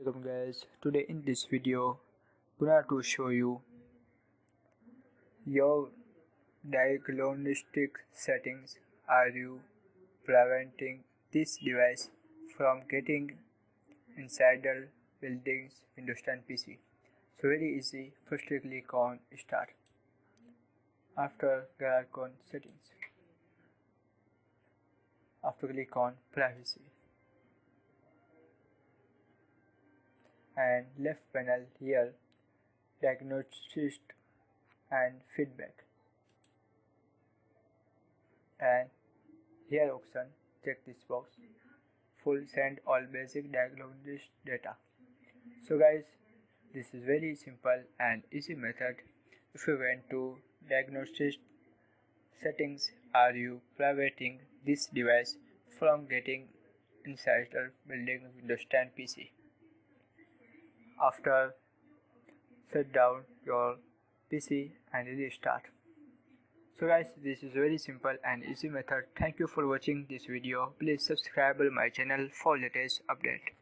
Welcome guys, today in this video gonna to show you your diagnostic settings. Are you preventing this device from getting inside the building's Windows 10 PC? So very easy. Firstly click on start. After click on settings. After click on privacy. And left panel here diagnostics and feedback, and here option check this box full send all basic diagnostic data. So guys, this is very simple and easy method. If you went to diagnostic settings, are you preventing this device from getting inside the building Windows 10 PC? After shut down your PC and restart. So guys, this is very simple and easy method. Thank you for watching this video. Please subscribe my channel for latest update.